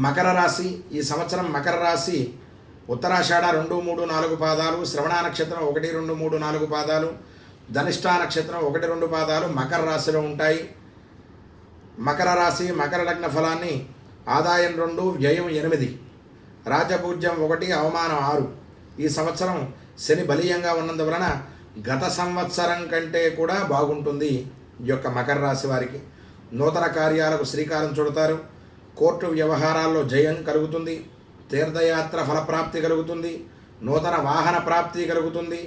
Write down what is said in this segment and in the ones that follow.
మకర రాశి, ఈ సంవత్సరం మకర రాశి ఉత్తరాషాఢ 2, 3, 4 పాదాలు, శ్రవణ నక్షత్రం 1, 2, 3, 4 పాదాలు, ధనిష్టా నక్షత్రం 1, 2 పాదాలు మకర రాశిలో ఉంటాయి. మకర రాశి మకర లగ్న ఫలాన్ని ఆదాయం 2, వ్యయం 8, రాజపూజ్యం 1, అవమానం 6. ఈ సంవత్సరం శని బలీయంగా ఉన్నందువలన గత సంవత్సరం కంటే కూడా బాగుంటుంది ఈ యొక్క మకర రాశి వారికి. నూతన కార్యాలకు శ్రీకారం చుడతారు. కోర్టు వ్యవహారాల్లో జయం కలుగుతుంది. తీర్థయాత్ర ఫలప్రాప్తి కలుగుతుంది. నూతన వాహన ప్రాప్తి కలుగుతుంది.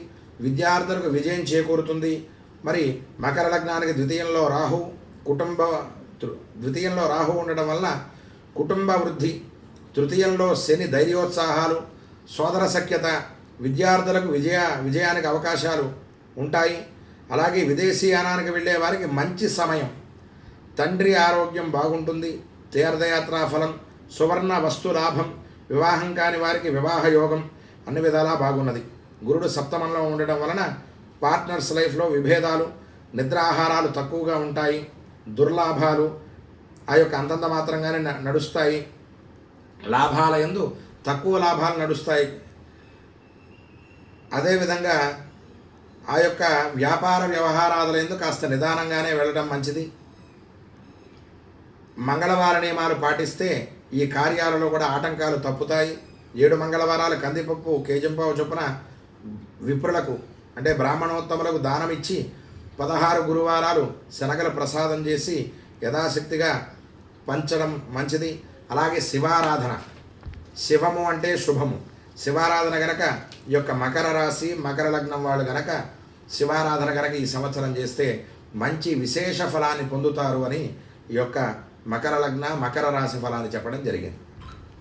విద్యార్థులకు విజయం చేకూరుతుంది. మరి మకర లగ్నానికి ద్వితీయంలో రాహు ఉండడం వల్ల కుటుంబ వృద్ధి, తృతీయంలో శని ధైర్యోత్సాహాలు, సోదర సఖ్యత, విద్యార్థులకు విజయానికి అవకాశాలు ఉంటాయి. అలాగే విదేశీయానానికి వెళ్ళే వారికి మంచి సమయం. తండ్రి ఆరోగ్యం బాగుంటుంది. తీర్థయాత్రా ఫలం, సువర్ణ వస్తు లాభం, వివాహం కాని వారికి వివాహ యోగం అన్ని విధాలా బాగున్నది. గురుడు సప్తమంలో ఉండడం వలన పార్ట్నర్స్ లైఫ్లో విభేదాలు, నిద్రాహారాలు తక్కువగా ఉంటాయి. దుర్లాభాలు ఆ యొక్క అంతంత మాత్రంగానే నడుస్తాయి. లాభాల యందు తక్కువ లాభాలు నడుస్తాయి. అదేవిధంగా ఆ యొక్క వ్యాపార వ్యవహారాల యందు కాస్త నిదానంగానే వెళ్ళడం మంచిది. మంగళవార నియమాలు పాటిస్తే ఈ కార్యాలలో కూడా ఆటంకాలు తప్పుతాయి. 7 మంగళవారాలు కందిపప్పు కేజంపావు చొప్పున విప్రులకు అంటే బ్రాహ్మణోత్తములకు దానం ఇచ్చి 16 గురువారాలు శనగలు ప్రసాదం చేసి యథాశక్తిగా పంచడం మంచిది. అలాగే శివారాధన, శివము అంటే శుభము. శివారాధన గనక ఈ యొక్క మకర రాశి మకర లగ్నం వాళ్ళు గనక శివారాధన గనక ఈ సంవత్సరం చేస్తే మంచి విశేష ఫలాన్ని పొందుతారు అని ఈ యొక్క మకర లగ్న మకర రాశి ఫలాన్ని చెప్పడం జరిగింది.